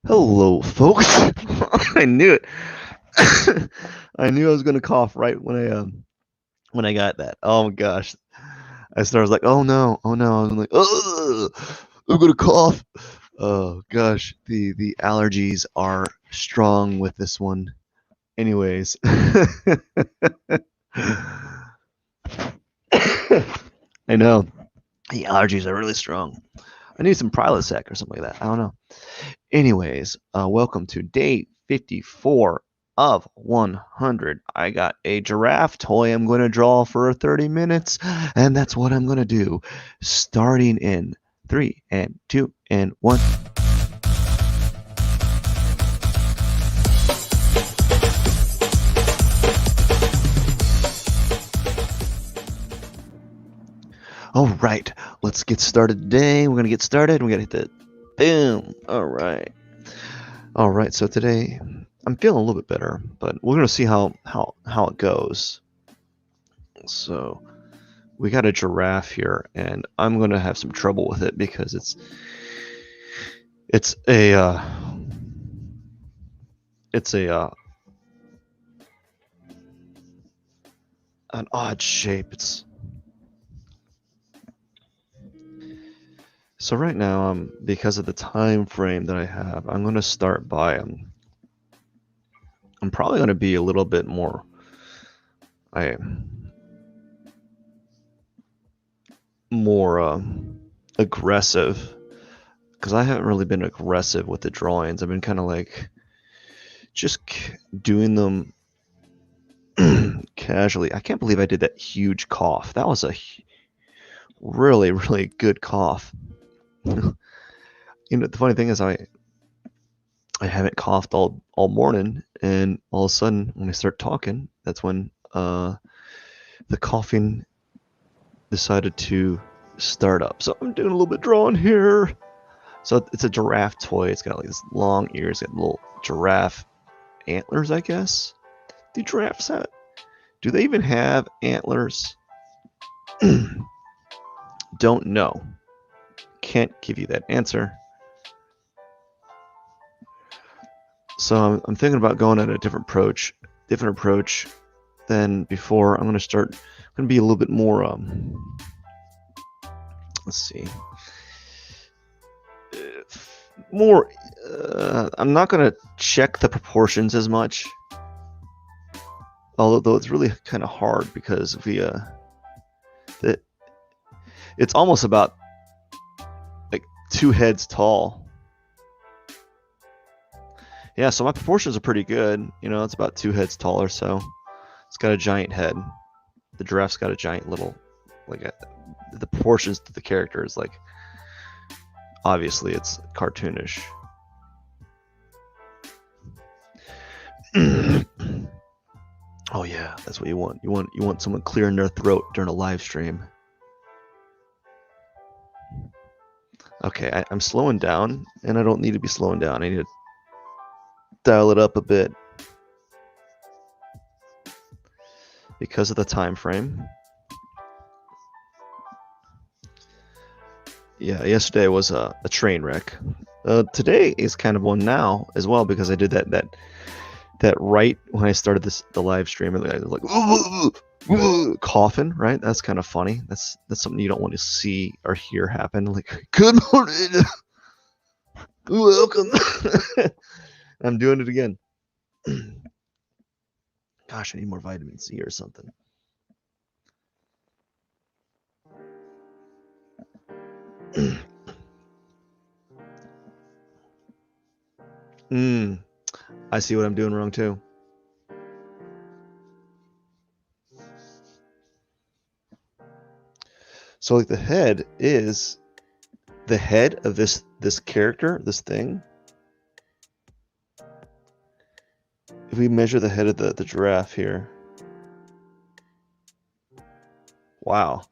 Hello, folks. I knew it. I knew I was gonna cough right when I got that. Oh my gosh. I started like, oh no, oh no. I'm like, oh, I'm gonna cough. Oh gosh, the allergies are strong with this one. Anyways, I know the allergies are really strong. I need some Prilosec or something like that. I don't know. Anyways, welcome to day 54 of 100. I got a giraffe toy I'm going to draw for 30 minutes, and that's what I'm going to do. Starting in 3 and 2 and 1. All right, let's get started today. We're going to get started. We got to hit the boom. All right. All right, so today I'm feeling a little bit better, but we're going to see how it goes. So we got a giraffe here, and I'm going to have some trouble with it because it's a an odd shape. So right now, because of the time frame that I have, I'm going to start by I'm probably going to be a little bit more aggressive, because I haven't really been aggressive with the drawings. I've been kind of like just doing them casually. I can't believe I did that huge cough. That was a really, really good cough. The funny thing is I haven't coughed all morning, and all of a sudden when I start talking, that's when the coughing decided to start up. So I'm doing a little bit drawing here. So it's a giraffe toy. It's got like this long ears, got little giraffe antlers, I guess. Do giraffes have it? Do they even have antlers? Don't know. Can't give you that answer. So I'm thinking about going at a different approach than before. I'm going to be a little bit more, let's see, more, I'm not going to check the proportions as much, although it's really kind of hard because it's almost about like 2 heads tall. Yeah, so my proportions are pretty good. It's about 2 heads tall or so. It's got a giant head. The giraffe's got a giant little, the proportions to the character is like, obviously it's cartoonish. Oh yeah, that's what you want. You want someone clearing their throat during a live stream. Okay, I'm slowing down, and I don't need to be slowing down. I need to dial it up a bit because of the time frame. Yeah, yesterday was a train wreck. Today is kind of one now as well, because I did that right when I started the live stream. I was like coughing, right? That's kind of funny. That's something you don't want to see or hear happen. Like, good morning, welcome. I'm doing it again. Gosh, I need more vitamin C or something. I see what I'm doing wrong too. So like the head of this character, this thing. If we measure the head of the giraffe here, wow,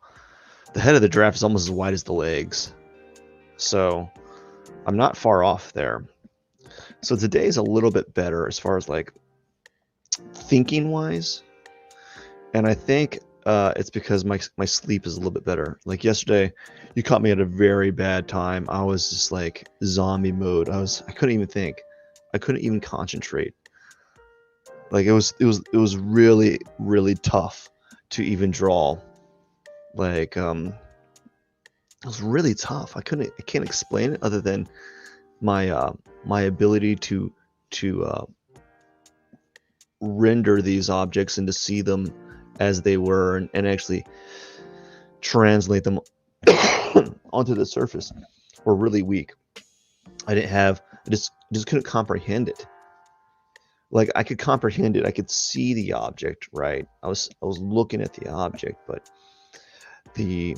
the head of the giraffe is almost as wide as the legs. So I'm not far off there. So today's a little bit better as far as like thinking wise, and I think it's because my sleep is a little bit better. Like yesterday, you caught me at a very bad time. I was just like zombie mode. I couldn't even think. I couldn't even concentrate. Like it was really really tough to even draw. Like it was really tough. I can't explain it other than my ability to render these objects and to see them as they were and actually translate them onto the surface were really weak. I just couldn't comprehend it. Like I could comprehend it. I could see the object, right? I was looking at the object, but I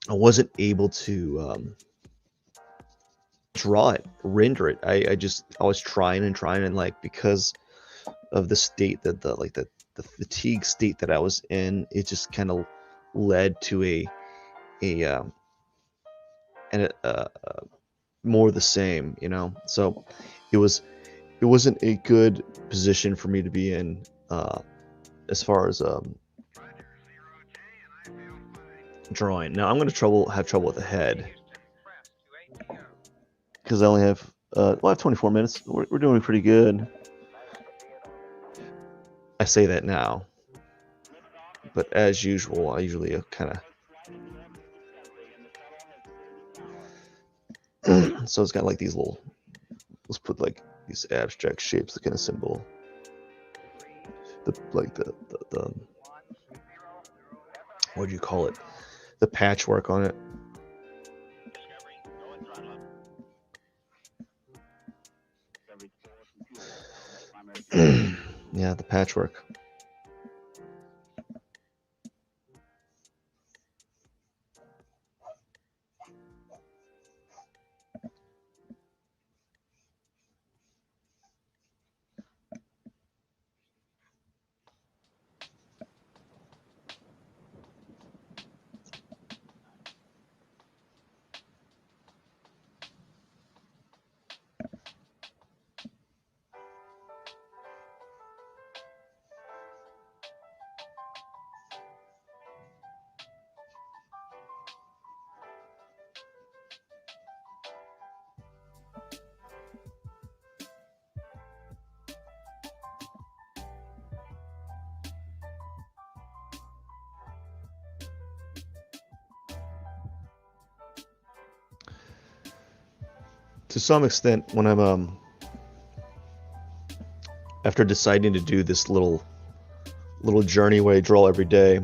wasn't able to draw it, render it. I was trying and like because of the state that the fatigue state that I was in, it just kind of led to a more of the same, you know. So it wasn't a good position for me to be in as far as drawing. Now I'm going to have trouble with the head because I only have I have 24 minutes. We're doing pretty good. I say that now, but as usual, I usually kind of so it's got like these little, let's put like these abstract shapes that kind of symbol the what do you call it, the patchwork on it. Yeah, the patchwork. To some extent, when I'm after deciding to do this little journey where I draw every day,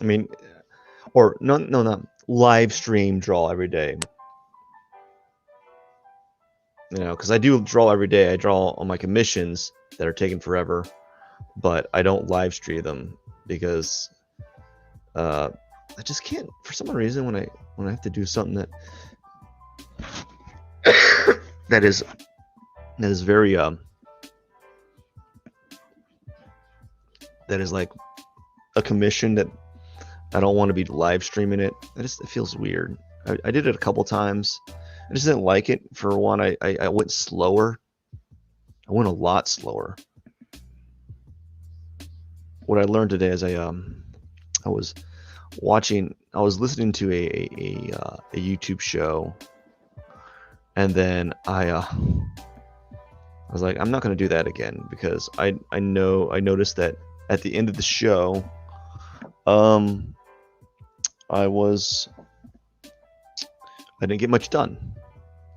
I mean, or no, not live stream draw every day. You know, because I do draw every day. I draw on my commissions that are taking forever, but I don't live stream them because I just can't. For some reason, when I have to do something that that is very that is like a commission that I don't want to be live streaming it. It feels weird. I did it a couple times. I just didn't like it. For one, I went slower. I went a lot slower. What I learned today is I was listening to a YouTube show, and then I was like, I'm not going to do that again because I noticed that at the end of the show, I didn't get much done.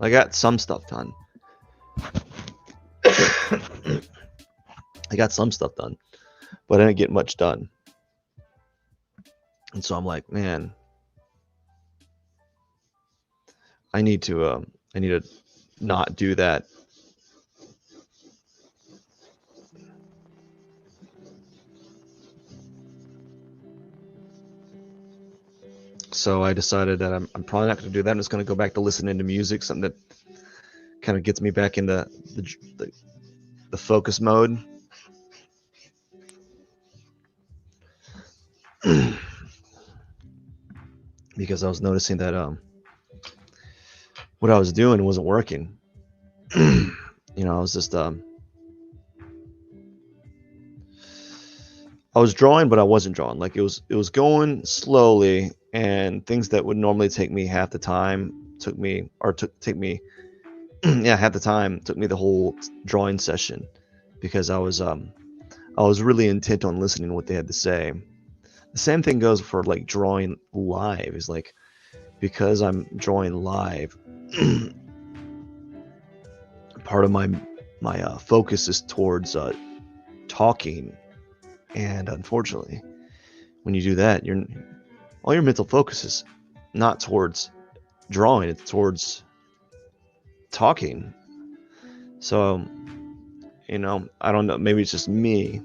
I got some stuff done. I got some stuff done, but I didn't get much done. And so I'm like, man, I need to not do that. So I decided that I'm probably not going to do that. I'm just going to go back to listening to music, something that kind of gets me back in the focus mode. Because I was noticing that what I was doing wasn't working. You know, I was just I was drawing, but I wasn't drawing. Like it was going slowly, and things that would normally take me half the time took me yeah, half the time took me the whole drawing session, because I was really intent on listening to what they had to say. The same thing goes for like drawing live. Is like, because I'm drawing live, part of my focus is towards talking, and unfortunately, when you do that, all your mental focus is not towards drawing; it's towards talking. So, I don't know. Maybe it's just me,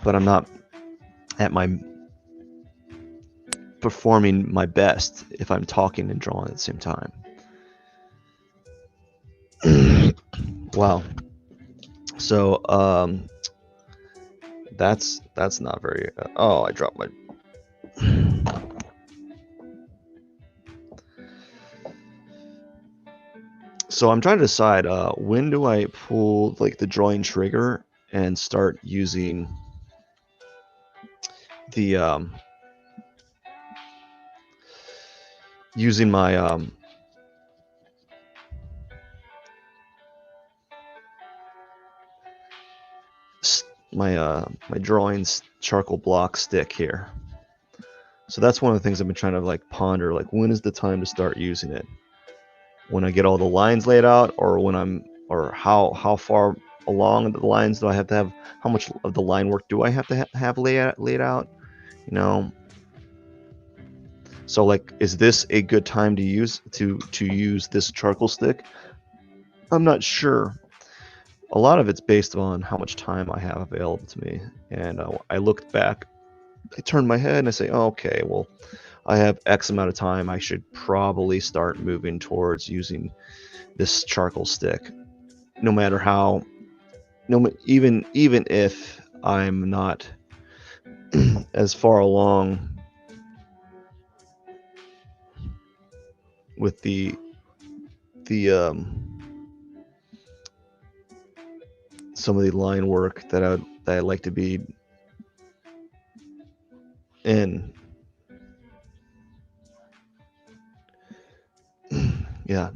but I'm not at my performing my best if I'm talking and drawing at the same time. Wow. So that's not very. Oh, I dropped my. So I'm trying to decide when do I pull like the drawing trigger and start using the using my my drawings charcoal block stick here. So that's one of the things I've been trying to like ponder, like when is the time to start using it? When I get all the lines laid out, or how far along the lines do I have to have? How much of the line work do I have to have laid out? So like, is this a good time to use this charcoal stick? I'm not sure. A lot of it's based on how much time I have available to me. And I looked back, I turned my head and I say, oh, okay, well, I have X amount of time. I should probably start moving towards using this charcoal stick. No matter how, even if I'm not as far along with the some of the line work that I'd like to be in. Yeah.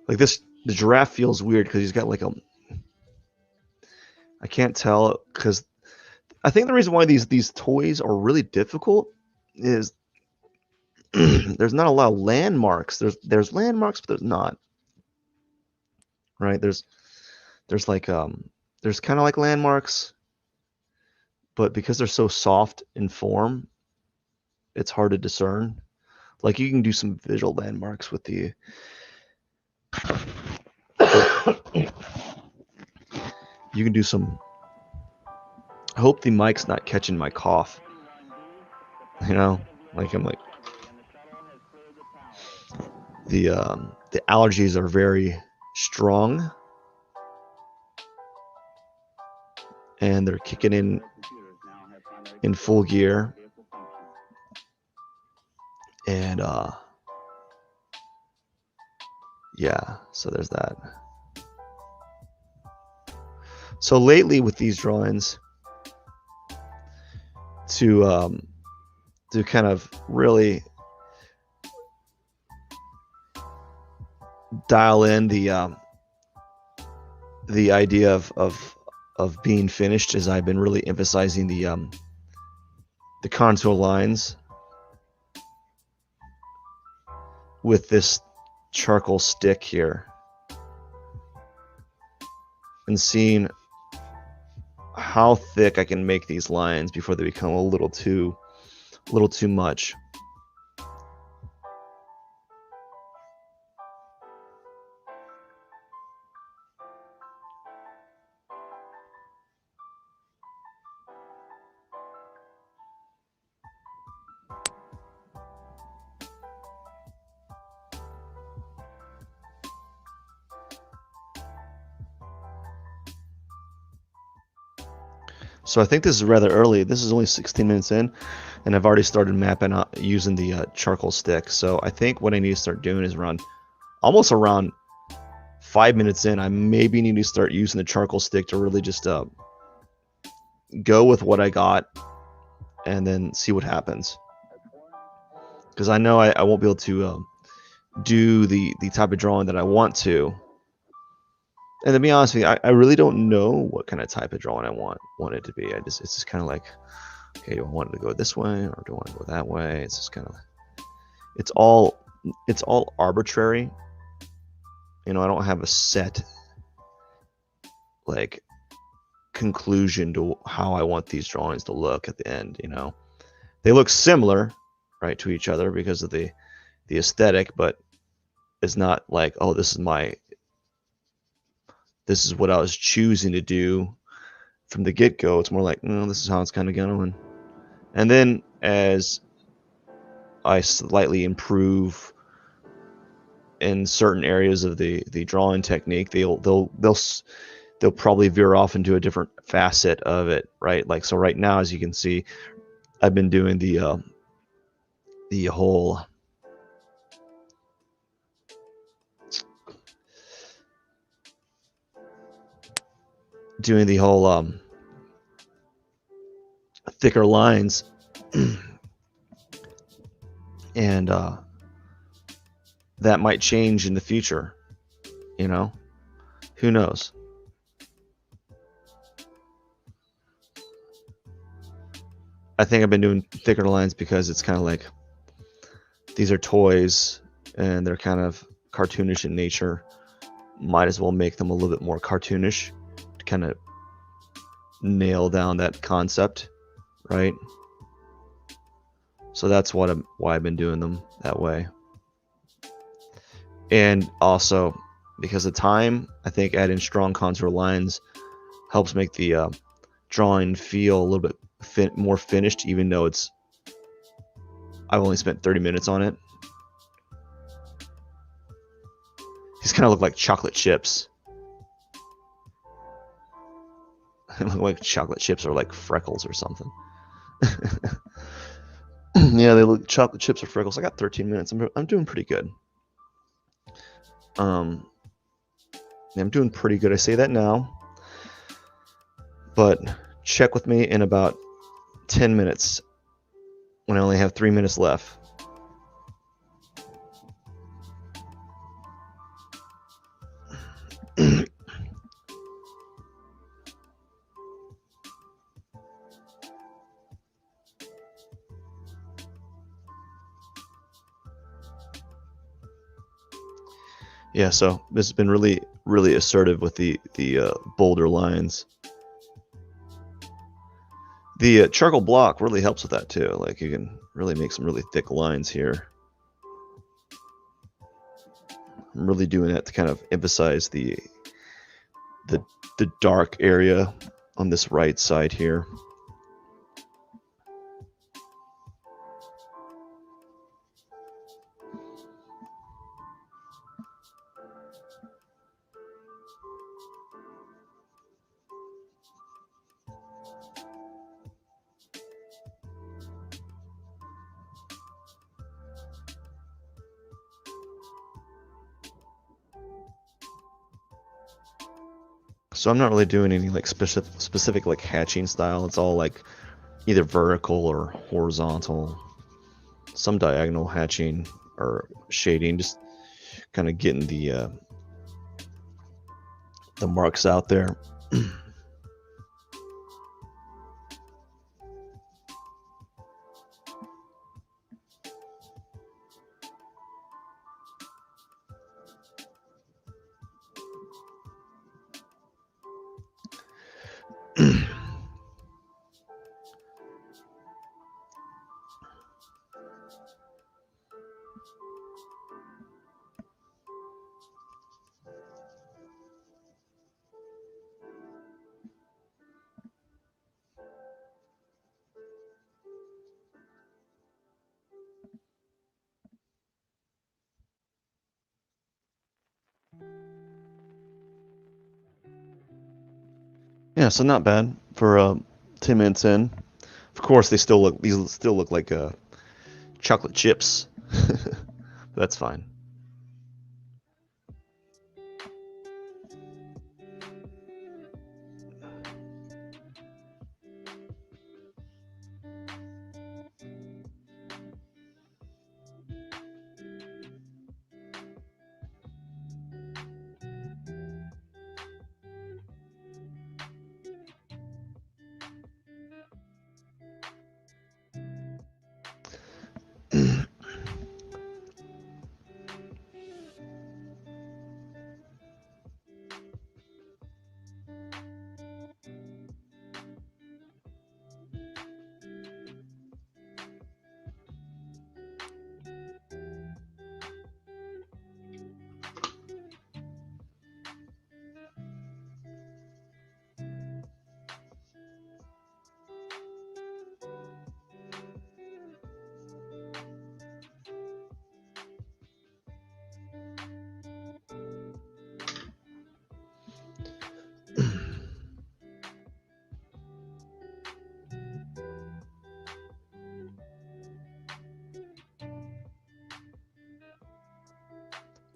Like this, the giraffe feels weird because he's got like I can't tell, because I think the reason why these toys are really difficult is there's not a lot of landmarks. There's landmarks, but there's not. Right? There's like there's kind of like landmarks, but because they're so soft in form, it's hard to discern. Like you can do some visual landmarks with the you can do some. I hope the mic's not catching my cough. Like I'm like the allergies are very strong, and they're kicking in full gear. And yeah, so there's that. So lately with these drawings, to kind of really dial in the idea of being finished, as I've been really emphasizing the contour lines with this charcoal stick here, and seeing how thick I can make these lines before they become a little too much. So I think this is rather early. This is only 16 minutes in, and I've already started mapping out using the charcoal stick. So I think what I need to start doing is almost around 5 minutes in, I maybe need to start using the charcoal stick to really just go with what I got and then see what happens. Because I know I won't be able to do the type of drawing that I want to. And to be honest with you, I really don't know what kind of type of drawing I want it to be. It's just kind of like, okay, do I want it to go this way or do I want to go that way? It's just kind of, it's all arbitrary. You know, I don't have a set like conclusion to how I want these drawings to look at the end. You know, they look similar, right, to each other because of the aesthetic, but it's not like, oh, this is what I was choosing to do from the get-go. It's more like, no, this is how it's kind of going. And then as I slightly improve in certain areas of the drawing technique, they'll probably veer off into a different facet of it, right? Like, so right now, as you can see, I've been doing the whole thicker lines and that might change in the future, you know, who knows. I think I've been doing thicker lines because it's kind of like, these are toys and they're kind of cartoonish in nature. Might as well make them a little bit more cartoonish to kind of nail down that concept, right? So that's why I've been doing them that way. And also, because of time, I think adding strong contour lines helps make the drawing feel a little bit more finished, even though I've only spent 30 minutes on it. These kind of look like chocolate chips. They look like chocolate chips or like freckles or something. Yeah, they look chocolate chips or freckles. I got 13 minutes. I'm doing pretty good. I'm doing pretty good. I say that now, but check with me in about 10 minutes when I only have 3 minutes left. Yeah, so this has been really, really assertive with the bolder lines. The charcoal block really helps with that too. Like, you can really make some really thick lines here. I'm really doing that to kind of emphasize the dark area on this right side here. So I'm not really doing any like specific like hatching style. It's all like either vertical or horizontal, some diagonal hatching or shading, just kind of getting the marks out there. Yeah, so not bad for 10 minutes in. Of course, these still look like chocolate chips. That's fine.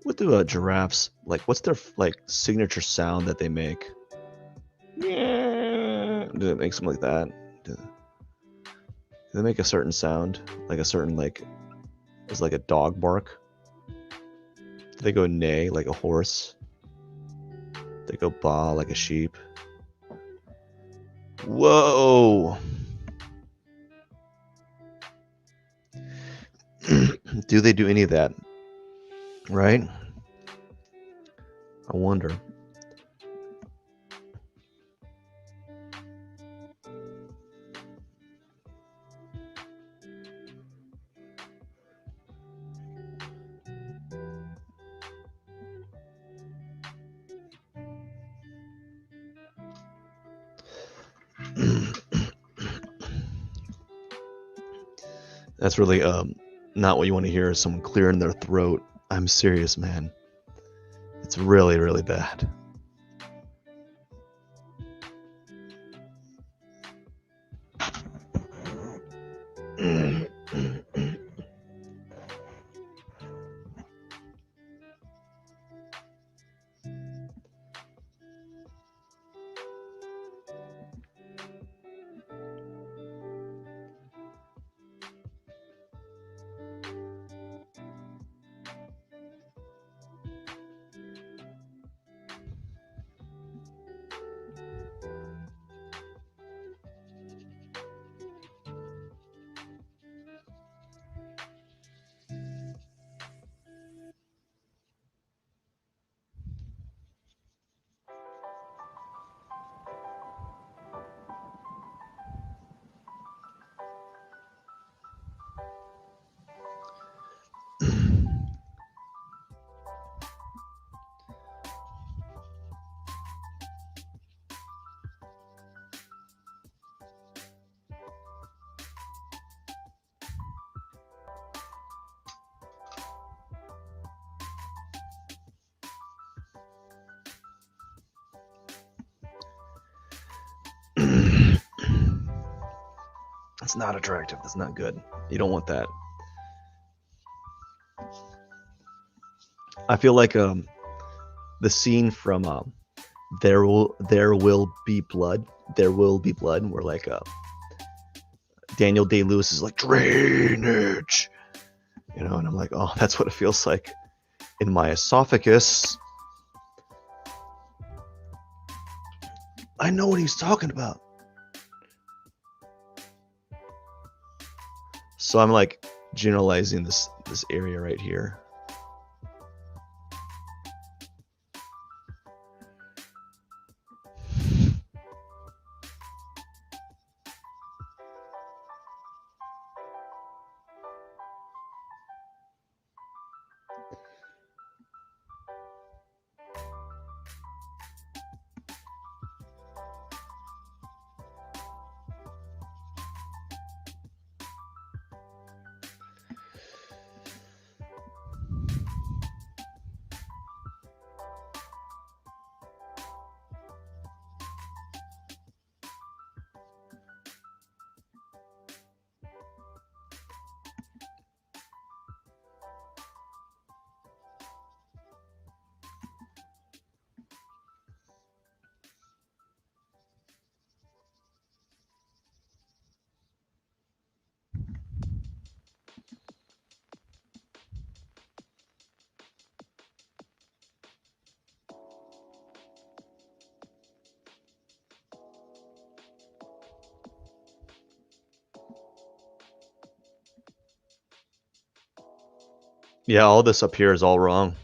What do giraffes like? What's their like signature sound that they make? Do it make something like that? Do they make a certain sound, like a certain like? It's like a dog bark. Do they go neigh like a horse? They go baa like a sheep. Whoa! Do they do any of that? Right? I wonder. That's really not what you want to hear is someone clearing their throat. I'm serious, man. It's really, really bad. That's not attractive. That's not good. You don't want that. I feel like the scene from There Will Be Blood. There Will Be Blood. Where like Daniel Day-Lewis is like drainage, you know, and I'm like, oh, that's what it feels like in my esophagus. I know what he's talking about. So I'm like generalizing this area right here. Yeah, all this up here is all wrong.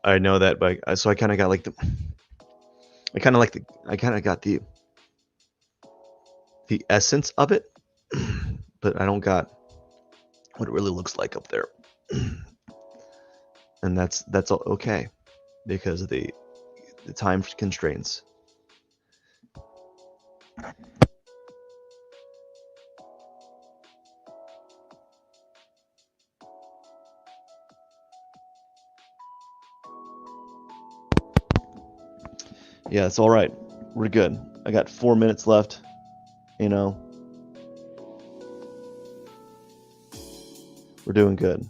I know that, but so I kind of got like I kind of got the essence of it, but I don't got what it really looks like up there. And that's okay because of the time constraints. Yeah, it's all right. We're good. I got 4 minutes left. You know, we're doing good.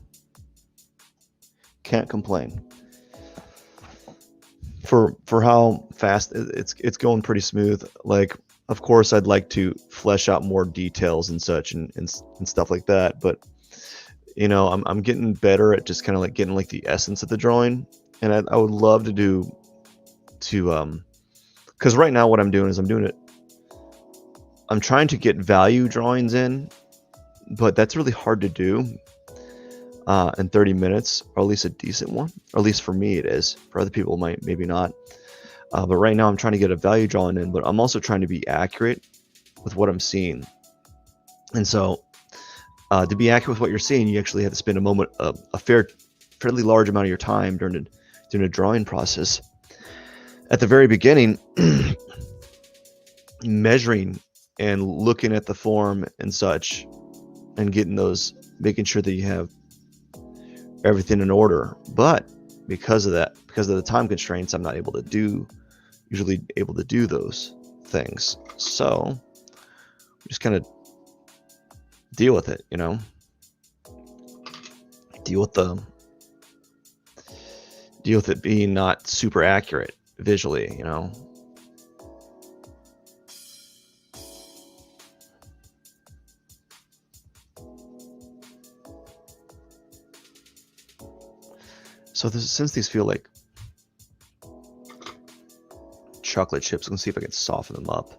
Can't complain. For how fast it's going, pretty smooth. Like, of course, I'd like to flesh out more details and such and stuff like that. But you know, I'm getting better at just kind of like getting like the essence of the drawing, and I would love to do because right now what I'm doing is I'm trying to get value drawings in, but that's really hard to do in 30 minutes, or at least a decent one, or at least for me it is. For other people, maybe not. But right now I'm trying to get a value drawing in, but I'm also trying to be accurate with what I'm seeing. And so to be accurate with what you're seeing, you actually have to spend a fairly large amount of your time during the drawing process. At the very beginning, measuring and looking at the form and such, and making sure that you have everything in order. But because of the time constraints, I'm not usually able to do those things. So just kind of deal with it, you know. Deal with it being not super accurate visually, you know. So since these feel like chocolate chips, I'm gonna see if I can soften them up.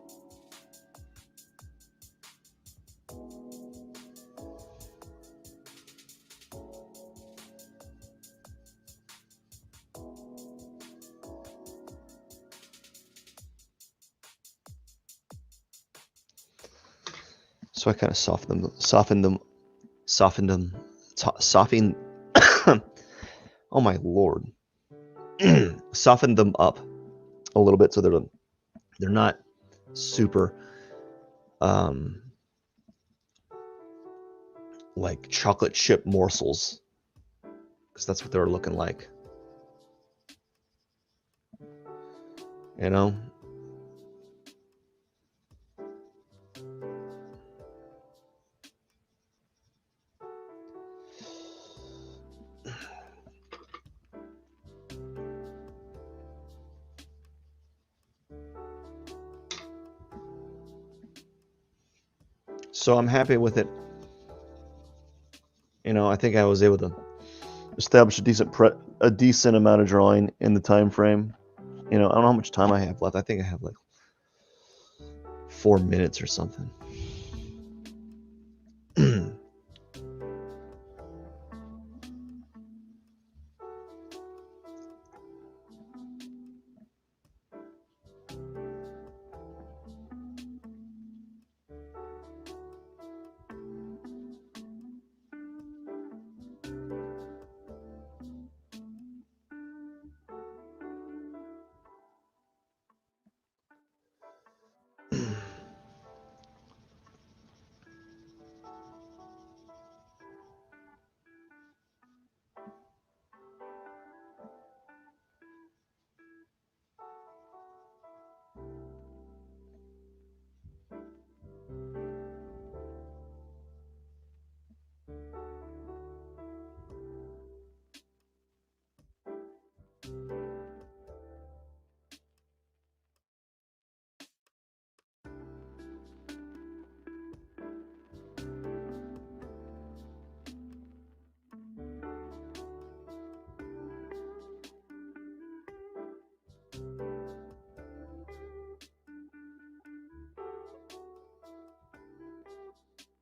So I kind of softened them. Oh my lord, softened them up a little bit so they're not super like chocolate chip morsels, because that's what they're looking like, you know. So I'm happy with it. You know, I think I was able to establish a decent amount of drawing in the time frame. You know, I don't know how much time I have left. I think I have like 4 minutes or something.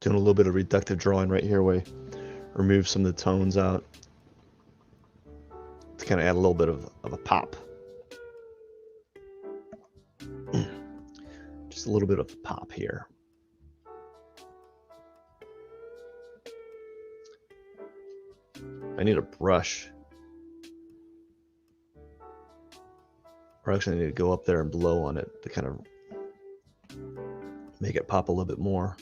Doing a little bit of reductive drawing right here, remove some of the tones out to kind of add a little bit of a pop. Just a little bit of pop here. I need a brush. Or actually I need to go up there and blow on it to kind of make it pop a little bit more.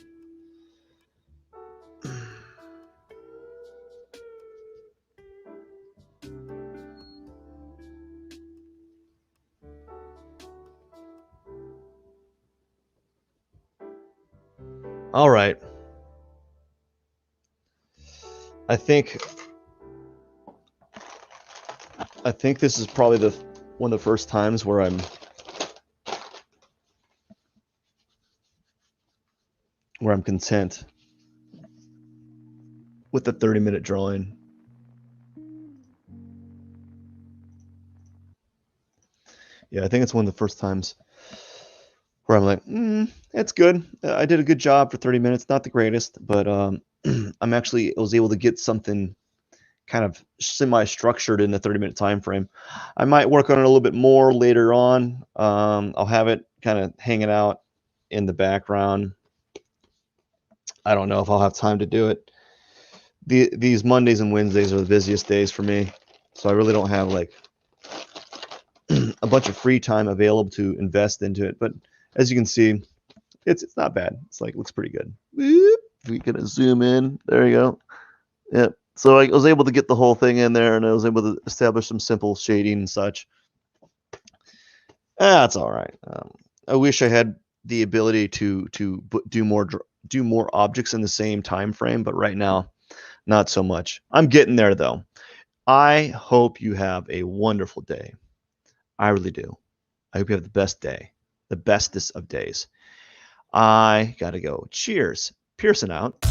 All right. I think this is probably one of the first times where I'm content with the 30-minute drawing. Yeah, I think it's one of the first times where I'm like, it's good. I did a good job for 30 minutes. Not the greatest, but I was able to get something kind of semi-structured in the 30-minute time frame. I might work on it a little bit more later on. I'll have it kind of hanging out in the background. I don't know if I'll have time to do it. These Mondays and Wednesdays are the busiest days for me, so I really don't have like a bunch of free time available to invest into it. But as you can see, it's not bad. It's like, looks pretty good. We can zoom in. There you go. Yep. So I was able to get the whole thing in there, and I was able to establish some simple shading and such. That's all right. I wish I had the ability to do more objects in the same time frame, but right now, not so much. I'm getting there though. I hope you have a wonderful day. I really do. I hope you have the best day, the bestest of days. I gotta go. Cheers. Pierson out.